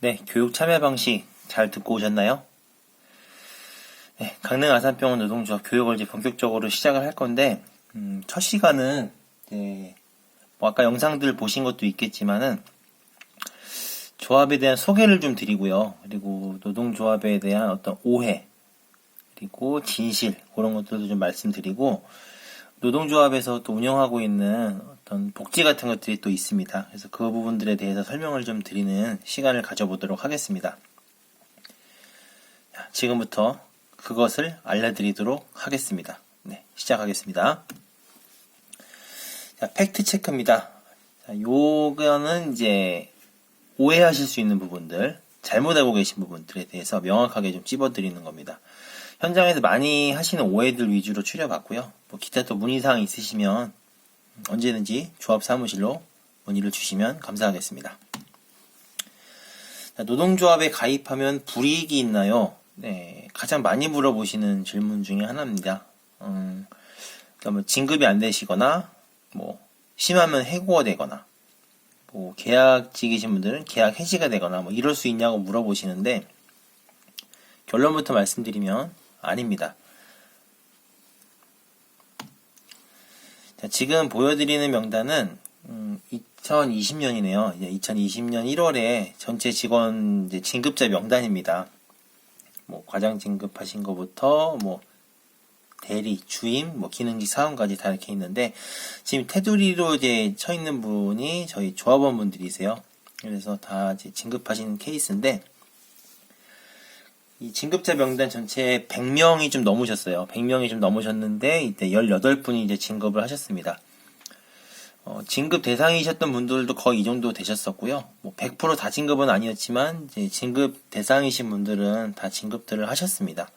네, 교육 참여 방식 잘 듣고 오셨나요? 네, 강릉 아산병원 노동조합 교육을 이제 본격적으로 시작을 할 건데, 첫 시간은 이제 뭐 아까 영상들 보신 것도 있겠지만은 조합에 대한 소개를 좀 드리고요. 그리고 노동조합에 대한 어떤 오해, 그리고 진실 그런 것들도 좀 말씀드리고, 노동조합에서 또 운영하고 있는 어떤 복지 같은 것들이 또 있습니다. 그래서 그 부분들에 대해서 설명을 좀 드리는 시간을 가져보도록 하겠습니다. 지금부터 그것을 알려드리도록 하겠습니다. 네, 시작하겠습니다. 자, 팩트 체크입니다. 자, 요거는 이제 오해하실 수 있는 부분들, 잘못 알고 계신 부분들에 대해서 명확하게 좀 찝어드리는 겁니다. 현장에서 많이 하시는 오해들 위주로 추려봤고요. 뭐 기타 또 문의사항 있으시면 언제든지 조합 사무실로 문의를 주시면 감사하겠습니다. 자, 노동조합에 가입하면 불이익이 있나요? 네, 가장 많이 물어보시는 질문 중에 하나입니다. 그러니까 뭐 진급이 안 되시거나, 뭐 심하면 해고가 되거나, 뭐 계약직이신 분들은 계약 해지가 되거나, 뭐 이럴 수 있냐고 물어보시는데 결론부터 말씀드리면 아닙니다. 자, 지금 보여드리는 명단은 2020년이네요. 2020년 1월에 전체 직원 이제 진급자 명단입니다. 뭐 과장 진급하신 것부터 뭐 대리, 주임, 뭐 기능직 사원까지 다 이렇게 있는데 지금 테두리로 이제 쳐 있는 분이 저희 조합원 분들이세요. 그래서 다 이제 진급하신 케이스인데 이 진급자 명단 전체에 100명이 좀 넘으셨어요. 100명이 좀 넘으셨는데 이때 18분이 이제 진급을 하셨습니다. 진급 대상이셨던 분들도 거의 이 정도 되셨었고요. 뭐 100% 다 진급은 아니었지만 이제 진급 대상이신 분들은 다 진급들을 하셨습니다.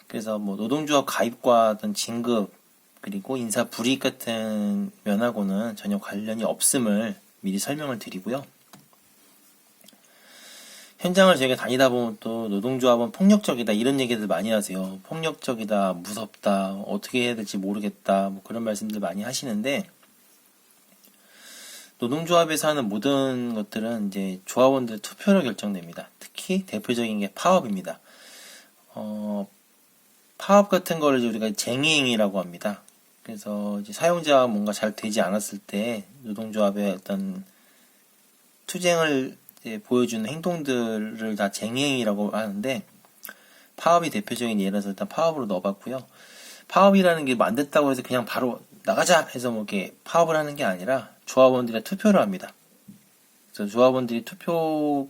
그래서 뭐 노동조합 가입과 어떤 진급 그리고 인사 불이익 같은 면하고는 전혀 관련이 없음을 미리 설명을 드리고요. 현장을 저희가 다니다 보면 또 노동조합은 폭력적이다 이런 얘기들 많이 하세요. 폭력적이다, 무섭다, 어떻게 해야 될지 모르겠다 뭐 그런 말씀들 많이 하시는데 노동조합에서 하는 모든 것들은 이제 조합원들 투표로 결정됩니다. 특히 대표적인 게 파업입니다. 파업 같은 거를 우리가 쟁의행위라고 합니다. 그래서 이제 사용자가 뭔가 잘 되지 않았을 때 노동조합의 어떤 투쟁을 보여주는 행동들을 다 쟁의행위라고 하는데 파업이 대표적인 예라서 일단 파업으로 넣어봤고요. 파업이라는 게 안 됐다고 해서 그냥 바로 나가자 해서 뭐 이렇게 파업을 하는 게 아니라 조합원들의 투표를 합니다. 그래서 조합원들이 투표로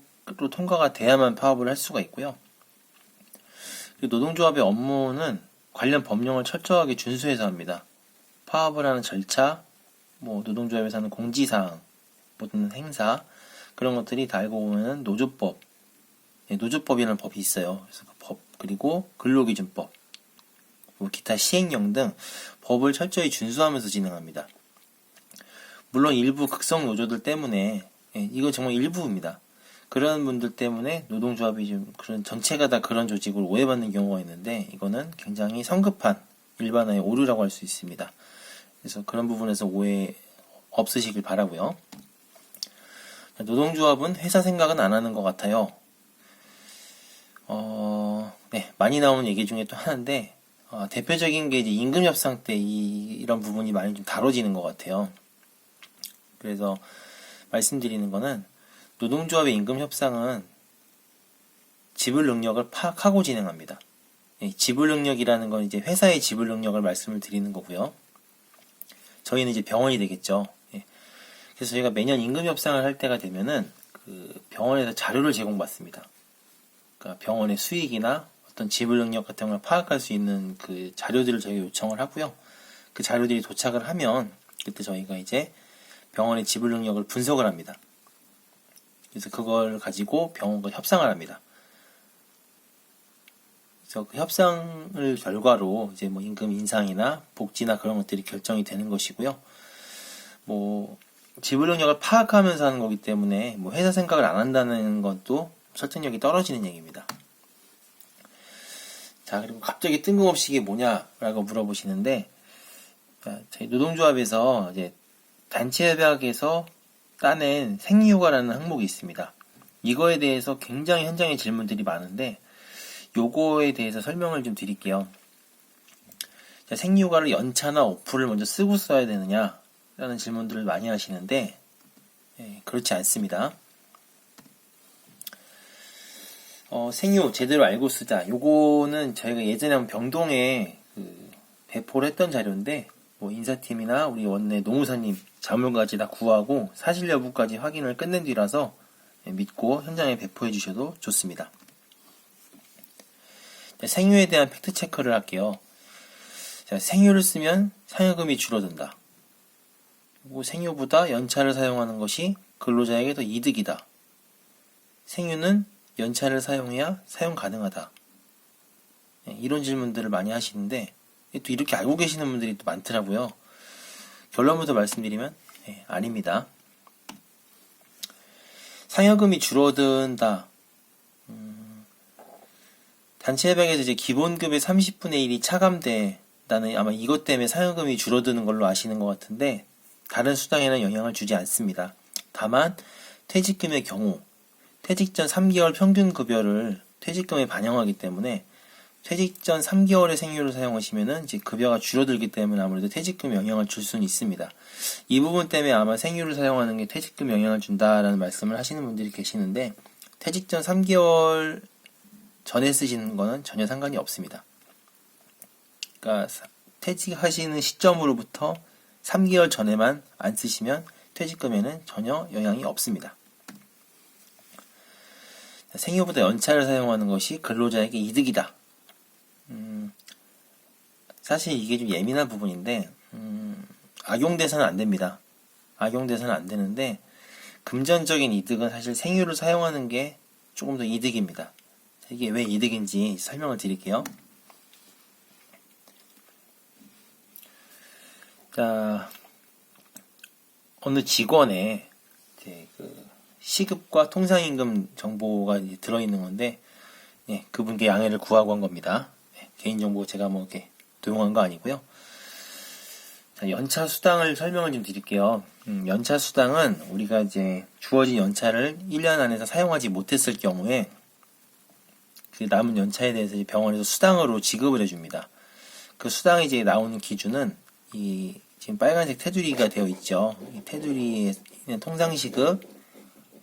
통과가 돼야만 파업을 할 수가 있고요. 그리고 노동조합의 업무는 관련 법령을 철저하게 준수해서 합니다. 파업을 하는 절차, 뭐 노동조합에서 하는 공지사항, 모든 행사 그런 것들이 다 알고 보면은 노조법, 노조법이라는 법이 있어요. 그래서 그 법 그리고 근로기준법, 뭐 기타 시행령 등 법을 철저히 준수하면서 진행합니다. 물론 일부 극성 노조들 때문에 이거 정말 일부입니다. 그런 분들 때문에 노동조합이 좀 그런 전체가 다 그런 조직으로 오해받는 경우가 있는데 이거는 굉장히 성급한 일반화의 오류라고 할 수 있습니다. 그래서 그런 부분에서 오해 없으시길 바라고요. 노동조합은 회사 생각은 안 하는 것 같아요. 네, 많이 나오는 얘기 중에 또 하나인데 대표적인 게 이제 임금 협상 때 이런 부분이 많이 좀 다뤄지는 것 같아요. 그래서 말씀드리는 거는 노동조합의 임금 협상은 지불 능력을 파악하고 진행합니다. 지불 능력이라는 건 이제 회사의 지불 능력을 말씀을 드리는 거고요. 저희는 이제 병원이 되겠죠. 그래서 저희가 매년 임금 협상을 할 때가 되면은 그 병원에서 자료를 제공받습니다. 그러니까 병원의 수익이나 어떤 지불 능력 같은 걸 파악할 수 있는 그 자료들을 저희가 요청을 하고요. 그 자료들이 도착을 하면 그때 저희가 이제 병원의 지불 능력을 분석을 합니다. 그래서 그걸 가지고 병원과 협상을 합니다. 그래서 그 협상을 결과로 이제 뭐 임금 인상이나 복지나 그런 것들이 결정이 되는 것이고요. 뭐 지불 능력을 파악하면서 하는 거기 때문에 뭐 회사 생각을 안 한다는 것도 설득력이 떨어지는 얘기입니다. 자, 그리고 갑자기 뜬금없이 이게 뭐냐라고 물어보시는데, 저희 노동조합에서 이제 단체 협약에서 따낸 생리휴가라는 항목이 있습니다. 이거에 대해서 굉장히 현장에 질문들이 많은데 요거에 대해서 설명을 좀 드릴게요. 자, 생유가를 연차나 오프를 먼저 쓰고 써야 되느냐 라는 질문들을 많이 하시는데 그렇지 않습니다. 생유 제대로 알고 쓰자. 요거는 저희가 예전에 한번 병동에 배포를 했던 자료인데 뭐 인사팀이나 우리 원내 노무사님 자물까지 다 구하고 사실 여부까지 확인을 끝낸 뒤라서 믿고 현장에 배포해 주셔도 좋습니다. 생유에 대한 팩트 체크를 할게요. 자, 생유를 쓰면 상여금이 줄어든다. 그리고 생유보다 연차를 사용하는 것이 근로자에게 더 이득이다. 생유는 연차를 사용해야 사용 가능하다. 이런 질문들을 많이 하시는데 또 이렇게 알고 계시는 분들이 또 많더라고요. 결론부터 말씀드리면 아닙니다. 상여금이 줄어든다. 단체 협약에서 이제 기본급의 30분의 1이 차감된다는 아마 이것 때문에 상여금이 줄어드는 걸로 아시는 것 같은데 다른 수당에는 영향을 주지 않습니다. 다만 퇴직금의 경우 퇴직 전 3개월 평균 급여를 퇴직금에 반영하기 때문에 퇴직 전 3개월의 생유를 사용하시면은 이제 급여가 줄어들기 때문에 아무래도 퇴직금에 영향을 줄 수는 있습니다. 이 부분 때문에 아마 생유를 사용하는 게 퇴직금에 영향을 준다라는 말씀을 하시는 분들이 계시는데 퇴직 전 3개월 전에 쓰시는 거는 전혀 상관이 없습니다. 그러니까 퇴직하시는 시점으로부터 3개월 전에만 안 쓰시면 퇴직금에는 전혀 영향이 없습니다. 생유보다 연차를 사용하는 것이 근로자에게 이득이다. 사실 이게 좀 예민한 부분인데 악용돼서는 안 됩니다. 악용돼서는 안 되는데 금전적인 이득은 사실 생유를 사용하는 게 조금 더 이득입니다. 이게 왜 이득인지 설명을 드릴게요. 자, 어느 직원의 이제 시급과 통상임금 정보가 이제 들어있는 건데, 그분께 양해를 구하고 한 겁니다. 개인정보 제가 뭐 이렇게 도용한 거 아니고요. 자, 연차 수당을 설명을 좀 드릴게요. 연차 수당은 우리가 이제 주어진 연차를 1년 안에서 사용하지 못했을 경우에 그 남은 연차에 대해서 병원에서 수당으로 지급을 해줍니다. 그 수당이 이제 나오는 기준은 이 지금 빨간색 테두리가 되어 있죠. 이 테두리에 있는 통상시급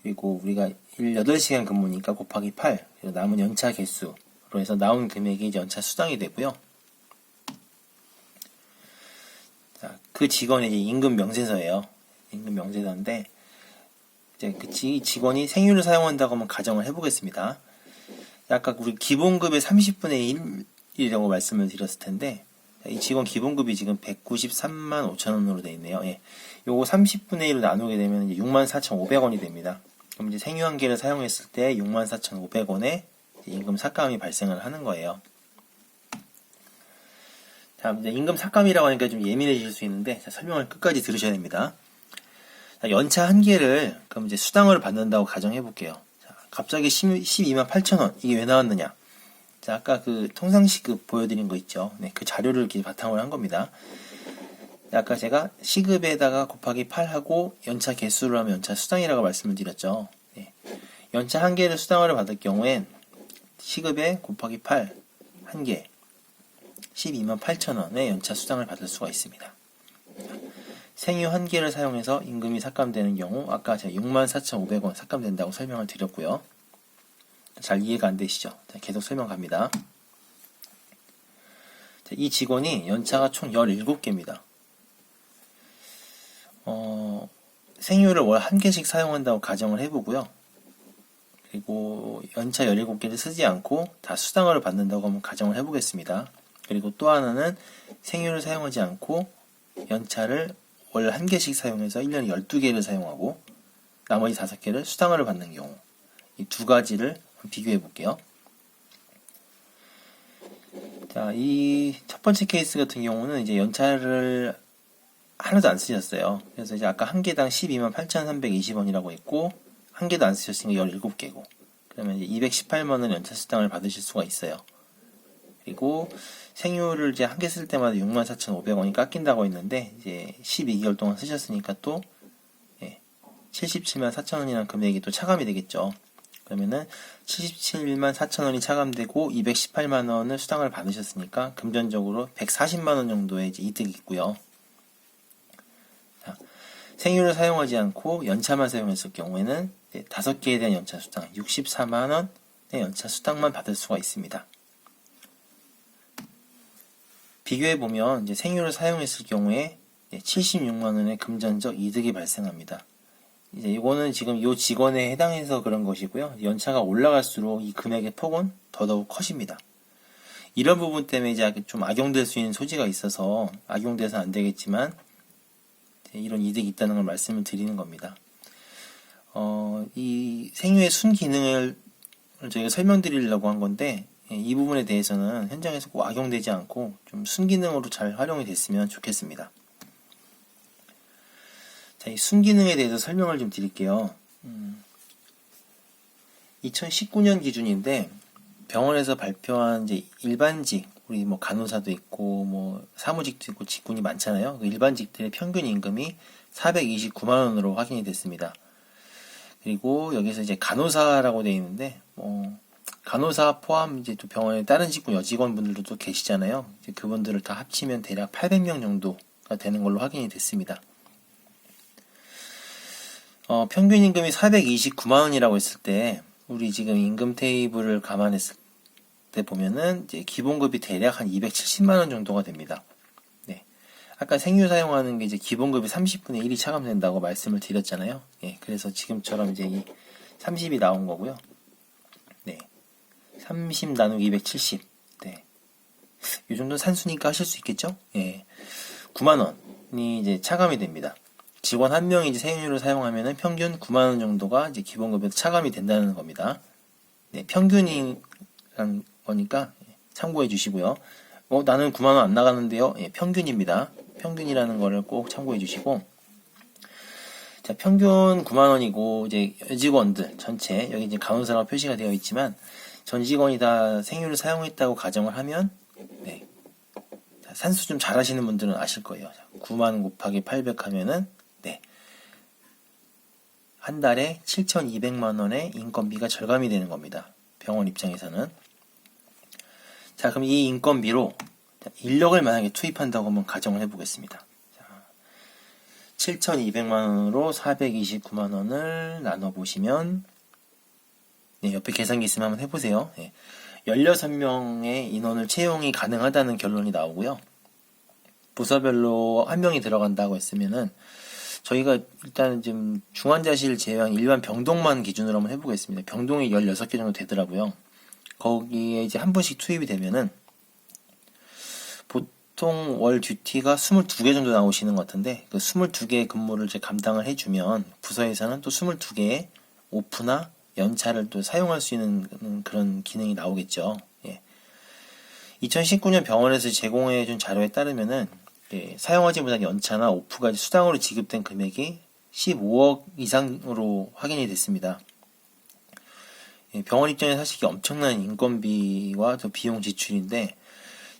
그리고 우리가 8시간 근무니까 곱하기 8 그리고 남은 연차 개수로 해서 나온 금액이 이제 연차 수당이 되고요. 자, 그 직원의 이제 임금 명세서예요. 임금 명세서인데 이제 그 직원이 생유를 사용한다고 한번 가정을 해보겠습니다. 아까 우리 기본급의 30분의 1이라고 말씀을 드렸을 텐데 이 직원 기본급이 지금 193만 5천원으로 되어 있네요. 요거 30분의 1로 나누게 되면 이제 64,500원이 됩니다. 그럼 이제 생유 한 개를 사용했을 때 64,500원의 임금 삭감이 발생을 하는 거예요. 자, 이제 임금 삭감이라고 하니까 좀 예민해질 수 있는데 자, 설명을 끝까지 들으셔야 됩니다. 자, 연차 한 개를 그럼 이제 수당을 받는다고 가정해 볼게요. 갑자기 12만 8천원 이게 왜 나왔느냐? 자, 아까 그 통상시급 보여드린 거 있죠? 그 자료를 이렇게 바탕으로 한 겁니다. 아까 제가 시급에다가 곱하기 8하고 연차 개수를 하면 연차 수당이라고 말씀을 드렸죠. 연차 한 개를 수당을 받을 경우엔 시급에 곱하기 8 한 개 12만 8천원의 연차 수당을 받을 수가 있습니다. 생유 한 개를 사용해서 임금이 삭감되는 경우 아까 제가 64,500원 삭감된다고 설명을 드렸고요. 잘 이해가 안 되시죠? 자, 계속 설명 갑니다. 자, 이 직원이 연차가 총 17개입니다. 생유를 월 한 개씩 사용한다고 가정을 해보고요. 그리고 연차 17개를 쓰지 않고 다 수당을 받는다고 한번 가정을 해보겠습니다. 그리고 또 하나는 생유를 사용하지 않고 연차를 월 한 개씩 사용해서 1년에 12개를 사용하고 나머지 5개를 수당을 받는 경우 이 두 가지를 비교해 볼게요. 자, 이 첫 번째 케이스 같은 경우는 이제 연차를 하나도 안 쓰셨어요. 그래서 이제 아까 한 개당 12만 8,320원이라고 했고 한 개도 안 쓰셨으니까 17개고 그러면 이제 218만원 연차 수당을 받으실 수가 있어요. 그리고 생유를 이제 한 개 쓸 때마다 64,500원이 깎인다고 했는데 이제 12개월 동안 쓰셨으니까 또 77만 4천원이라는 금액이 또 차감이 되겠죠. 그러면은 77만 4천 원이 차감되고 218만 원을 수당을 받으셨으니까 금전적으로 140만 원 정도의 이제 이득이 있고요. 자, 생유를 사용하지 않고 연차만 사용했을 경우에는 5개에 대한 연차 수당 64만 원의 연차 수당만 받을 수가 있습니다. 비교해 보면 이제 생유를 사용했을 경우에 76만 원의 금전적 이득이 발생합니다. 이제 이거는 지금 이 직원에 해당해서 그런 것이고요. 연차가 올라갈수록 이 금액의 폭은 더더욱 커집니다. 이런 부분 때문에 이제 좀 악용될 수 있는 소지가 있어서 악용돼서 안 되겠지만 이런 이득이 있다는 걸 말씀을 드리는 겁니다. 이 생유의 순기능을 저희가 설명드리려고 한 건데 이 부분에 대해서는 현장에서 꼭 악용되지 않고 좀 순기능으로 잘 활용이 됐으면 좋겠습니다. 자, 이 순기능에 대해서 설명을 좀 드릴게요. 2019년 기준인데 병원에서 발표한 이제 일반직, 우리 뭐 간호사도 있고 뭐 사무직도 있고 직군이 많잖아요. 그 일반직들의 평균 임금이 429만 원으로 확인이 됐습니다. 그리고 여기서 이제 간호사라고 되어 있는데 간호사 포함 이제 또 병원의 다른 직군 여직원분들도 또 계시잖아요. 이제 그분들을 다 합치면 대략 800명 정도가 되는 걸로 확인이 됐습니다. 평균 임금이 429만 원이라고 했을 때 우리 지금 임금 테이블을 감안했을 때 보면은 이제 기본급이 대략 한 270만 원 정도가 됩니다. 네. 아까 생유 사용하는 게 이제 기본급이 30분의 1이 차감된다고 말씀을 드렸잖아요. 예. 그래서 지금처럼 이제 이 30이 나온 거고요. 네. 30 나누기 270. 네. 이 정도 산수니까 하실 수 있겠죠? 예. 9만 원이 이제 차감이 됩니다. 직원 한 명이 이제 생유를 사용하면은 평균 9만 원 정도가 이제 기본급에서 차감이 된다는 겁니다. 네, 평균이란 거니까 참고해 주시고요. 나는 9만 원 안 나가는데요. 예, 평균입니다. 평균이라는 거를 꼭 참고해 주시고, 자, 평균 9만 원이고 이제 여직원들 전체 여기 이제 간호사라고 표시가 되어 있지만 전 직원이 다 생유를 사용했다고 가정을 하면, 네, 자, 산수 좀 잘하시는 분들은 아실 거예요. 9만 곱하기 800 하면은 한 달에 7,200만 원의 인건비가 절감이 되는 겁니다. 병원 입장에서는. 자, 그럼 이 인건비로 인력을 만약에 투입한다고 한번 가정을 해보겠습니다. 7,200만 원으로 429만 원을 나눠보시면, 네, 옆에 계산기 있으면 한번 해보세요. 네, 16명의 인원을 채용이 가능하다는 결론이 나오고요. 부서별로 한 명이 들어간다고 했으면은 저희가 일단 지금 중환자실 제외한 일반 병동만 기준으로 한번 해보겠습니다. 병동이 16개 정도 되더라고요. 거기에 이제 한 분씩 투입이 되면은 보통 월 듀티가 22개 정도 나오시는 것 같은데 그 22개의 근무를 이제 감당을 해주면 부서에서는 또 22개의 오프나 연차를 또 사용할 수 있는 그런 기능이 나오겠죠. 예. 2019년 병원에서 제공해준 자료에 따르면은 사용하지 못한 연차나 오프가 수당으로 지급된 금액이 15억 이상으로 확인이 됐습니다. 병원 입장에서 사실 이게 엄청난 인건비와 또 비용 지출인데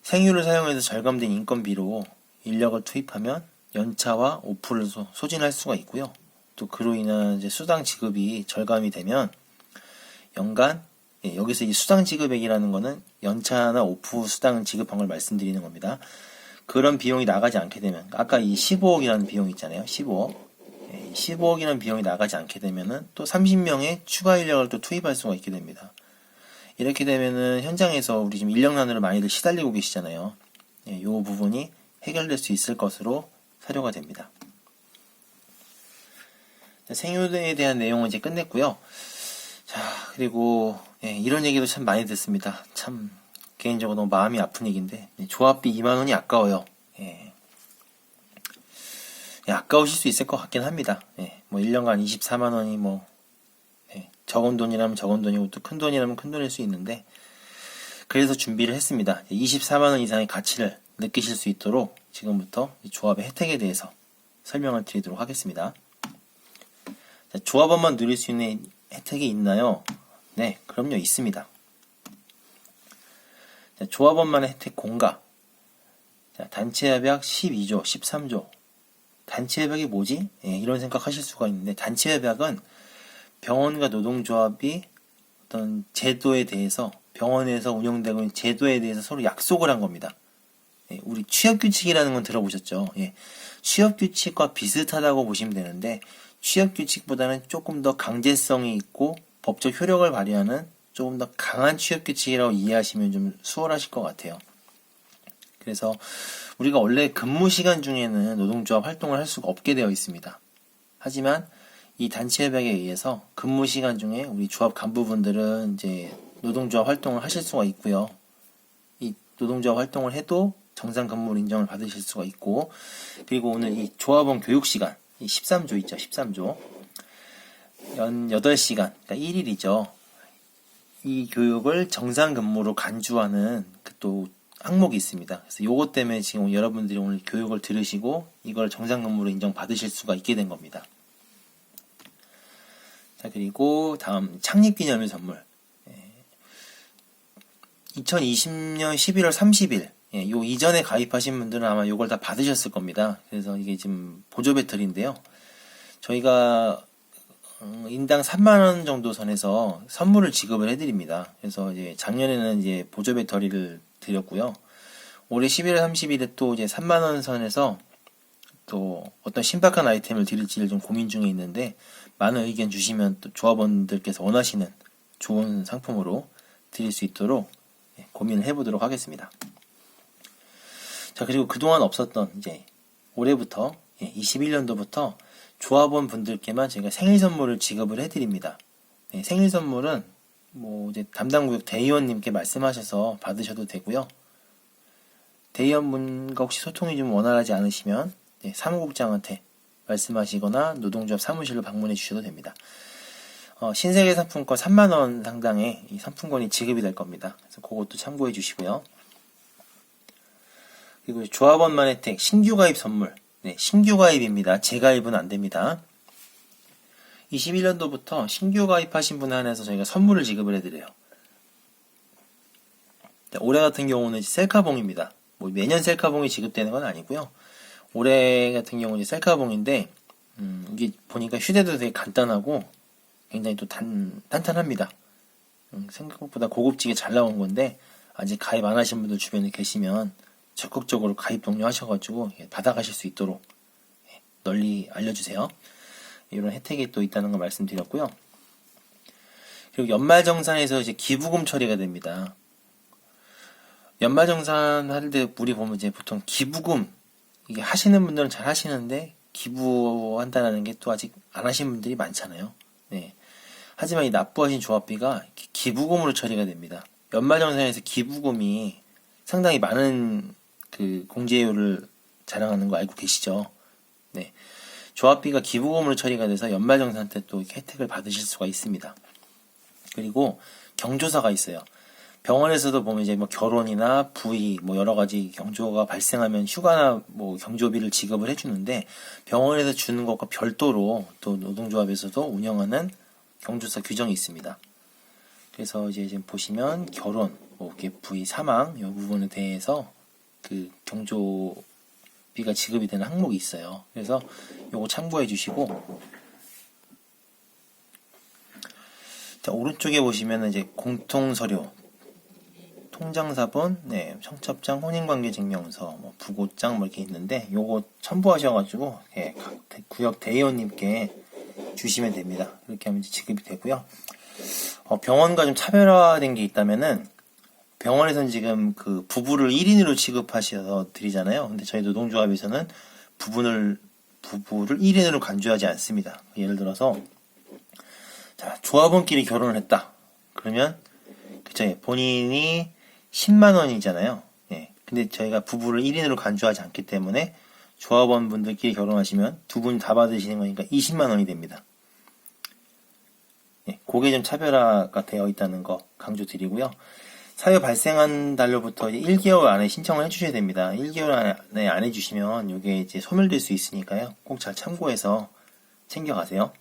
생유를 사용해서 절감된 인건비로 인력을 투입하면 연차와 오프를 소진할 수가 있고요. 또 그로 인한 이제 수당 지급이 절감이 되면 연간, 여기서 이 수당 지급액이라는 거는 연차나 오프 수당 지급한 걸 말씀드리는 겁니다. 그런 비용이 나가지 않게 되면, 아까 이 15억이라는 비용 있잖아요. 15억. 15억이라는 비용이 나가지 않게 되면은 또 30명의 추가 인력을 또 투입할 수가 있게 됩니다. 이렇게 되면은 현장에서 우리 지금 인력난으로 많이들 시달리고 계시잖아요. 이 부분이 해결될 수 있을 것으로 사료가 됩니다. 생유에 대한 내용은 이제 끝냈고요. 자, 그리고 이런 얘기도 참 많이 듣습니다. 참 개인적으로 너무 마음이 아픈 얘기인데 조합비 2만 원이 아까워요. 아까우실 수 있을 것 같긴 합니다. 뭐 1년간 24만 원이 뭐 적은 돈이라면 적은 돈이고 또 큰 돈이라면 큰 돈일 수 있는데 그래서 준비를 했습니다. 24만 원 이상의 가치를 느끼실 수 있도록 지금부터 조합의 혜택에 대해서 설명을 드리도록 하겠습니다. 자, 조합원만 누릴 수 있는 혜택이 있나요? 네, 그럼요, 있습니다. 자, 조합원만의 혜택 공가. 자, 단체협약 12조, 13조. 단체협약이 뭐지? 이런 생각 하실 수가 있는데, 단체협약은 병원과 노동조합이 어떤 제도에 대해서 병원에서 운영되고 있는 제도에 대해서 서로 약속을 한 겁니다. 예, 우리 취업규칙이라는 건 들어보셨죠? 예, 취업규칙과 비슷하다고 보시면 되는데 취업규칙보다는 조금 더 강제성이 있고 법적 효력을 발휘하는 조금 더 강한 취업규칙이라고 이해하시면 좀 수월하실 것 같아요. 그래서 우리가 원래 근무 시간 중에는 노동조합 활동을 할 수가 없게 되어 있습니다. 하지만 이 단체협약에 의해서 근무 시간 중에 우리 조합 간부분들은 이제 노동조합 활동을 하실 수가 있고요. 이 노동조합 활동을 해도 정상 근무 인정을 받으실 수가 있고, 그리고 오늘 이 조합원 교육 시간, 이 13조 있죠, 13조. 연 8시간, 그러니까 1일이죠. 이 교육을 정상 근무로 간주하는 그 또 항목이 있습니다. 그래서 요것 때문에 지금 여러분들이 오늘 교육을 들으시고 이걸 정상 근무로 인정받으실 수가 있게 된 겁니다. 자, 그리고 다음 창립기념일 선물. 2020년 11월 30일 요 이전에 가입하신 분들은 아마 요걸 다 받으셨을 겁니다. 그래서 이게 지금 보조 배터리인데요. 저희가 인당 3만원 정도 선에서 선물을 지급을 해드립니다. 그래서 이제 작년에는 이제 보조 배터리를 드렸고요. 올해 11월 30일에 또 이제 3만원 선에서 또 어떤 신박한 아이템을 드릴지를 좀 고민 중에 있는데 많은 의견 주시면 또 조합원들께서 원하시는 좋은 상품으로 드릴 수 있도록 고민을 해보도록 하겠습니다. 자, 그리고 그동안 없었던 이제 올해부터 21년도부터 조합원 분들께만 저희가 생일 선물을 지급을 해드립니다. 생일 선물은 뭐 이제 담당 구역 대의원님께 말씀하셔서 받으셔도 되고요. 대의원분과 혹시 소통이 좀 원활하지 않으시면 사무국장한테 말씀하시거나 노동조합 사무실로 방문해 주셔도 됩니다. 신세계 상품권 3만원 상당의 이 상품권이 지급이 될 겁니다. 그래서 그것도 참고해 주시고요. 그리고 조합원만 혜택 신규 가입 선물. 신규 가입입니다. 재가입은 안 됩니다. 21년도부터 신규 가입하신 분 한해서 저희가 선물을 지급을 해드려요. 올해 같은 경우는 셀카봉입니다. 뭐 매년 셀카봉이 지급되는 건 아니고요. 올해 같은 경우는 셀카봉인데 이게 보니까 휴대도 되게 간단하고 굉장히 또 탄탄합니다. 생각보다 고급지게 잘 나온 건데 아직 가입 안 하신 분들 주변에 계시면 적극적으로 가입 독려하셔가지고 받아가실 수 있도록 널리 알려주세요. 이런 혜택이 또 있다는 거 말씀드렸고요. 그리고 연말정산에서 이제 기부금 처리가 됩니다. 연말정산 할 때 우리 보면 이제 보통 기부금 이게 하시는 분들은 잘 하시는데 기부한다는 게 또 아직 안 하신 분들이 많잖아요. 하지만 이 납부하신 조합비가 기부금으로 처리가 됩니다. 연말정산에서 기부금이 상당히 많은 그 공제율을 자랑하는 거 알고 계시죠? 조합비가 기부금으로 처리가 돼서 연말정산 때 또 혜택을 받으실 수가 있습니다. 그리고 경조사가 있어요. 병원에서도 보면 이제 뭐 결혼이나 부위 뭐 여러 가지 경조가 발생하면 휴가나 뭐 경조비를 지급을 해주는데 병원에서 주는 것과 별도로 또 노동조합에서도 운영하는 경조사 규정이 있습니다. 그래서 이제 지금 보시면 결혼, 뭐 이렇게 부위 사망 이 부분에 대해서 그 경조비가 지급이 되는 항목이 있어요. 그래서 요거 참고해 주시고 자, 오른쪽에 보시면 이제 공통서류 통장사본, 청첩장, 혼인관계증명서, 뭐 부고장 뭐 이렇게 있는데 요거 첨부하셔가지고 각 구역 대의원님께 주시면 됩니다. 이렇게 하면 이제 지급이 되고요. 병원과 좀 차별화된 게 있다면은 병원에서는 지금 그 부부를 1인으로 취급하셔서 드리잖아요. 근데 저희 노동조합에서는 부부를 1인으로 간주하지 않습니다. 예를 들어서 자, 조합원끼리 결혼을 했다. 그러면 그쵸, 본인이 10만 원이잖아요. 근데 저희가 부부를 1인으로 간주하지 않기 때문에 조합원 분들끼리 결혼하시면 두 분 다 받으시는 거니까 20만 원이 됩니다. 그게 좀 차별화가 되어 있다는 거 강조드리고요. 사유 발생한 달로부터 1개월 안에 신청을 해주셔야 됩니다. 1개월 안에 안 해주시면 이게 이제 소멸될 수 있으니까요. 꼭 잘 참고해서 챙겨가세요.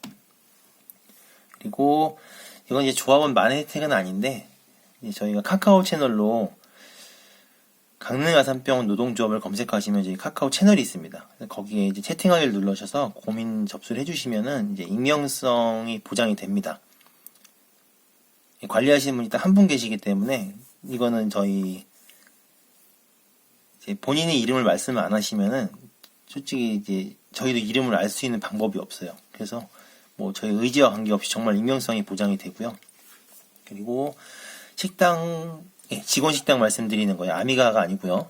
그리고 이건 이제 조합원 만의 혜택은 아닌데 이제 저희가 카카오 채널로 강릉아산병원 노동조합을 검색하시면 이제 카카오 채널이 있습니다. 거기에 이제 채팅하기를 눌러셔서 고민 접수를 해주시면은 이제 익명성이 보장이 됩니다. 관리하시는 분이 딱 한 분 계시기 때문에 이거는 저희 이제 본인의 이름을 말씀을 안 하시면은 솔직히 이제 저희도 이름을 알 수 있는 방법이 없어요. 그래서 뭐 저희 의지와 관계없이 정말 익명성이 보장이 되고요. 그리고 식당, 직원 식당 말씀드리는 거예요. 아미가가 아니고요.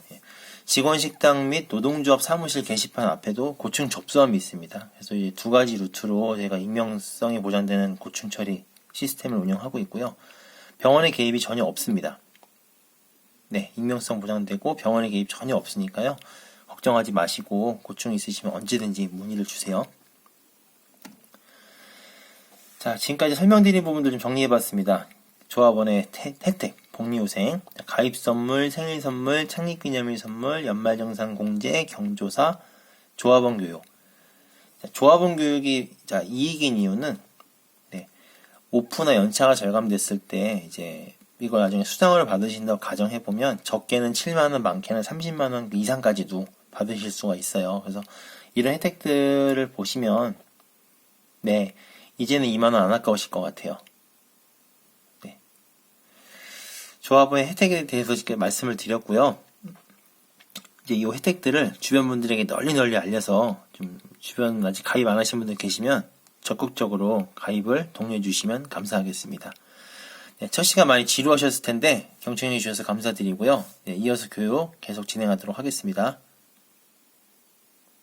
직원 식당 및 노동조합 사무실 게시판 앞에도 고충 접수함이 있습니다. 그래서 이 두 가지 루트로 저희가 익명성이 보장되는 고충 처리 시스템을 운영하고 있고요. 병원의 개입이 전혀 없습니다. 네, 익명성 보장되고 병원의 개입 전혀 없으니까요. 걱정하지 마시고 고충 있으시면 언제든지 문의를 주세요. 자, 지금까지 설명드린 부분들 좀 정리해봤습니다. 조합원의 혜택, 복리후생, 가입 선물, 생일 선물, 창립기념일 선물, 연말정산 공제, 경조사, 조합원 교육. 자, 조합원 교육이 이익인 이유는 오프나 연차가 절감됐을 때 이제 이걸 나중에 수당을 받으신다고 가정해보면 적게는 7만원, 많게는 30만원 이상까지도 받으실 수가 있어요. 그래서 이런 혜택들을 보시면 이제는 2만원 안 아까우실 것 같아요. 조합원의 혜택에 대해서 이렇게 말씀을 드렸고요. 이제 이 혜택들을 주변 분들에게 널리 알려서 좀 주변 아직 가입 안 하신 분들 계시면 적극적으로 가입을 독려해 주시면 감사하겠습니다. 첫 시간 많이 지루하셨을 텐데 경청해 주셔서 감사드리고요. 이어서 교육 계속 진행하도록 하겠습니다.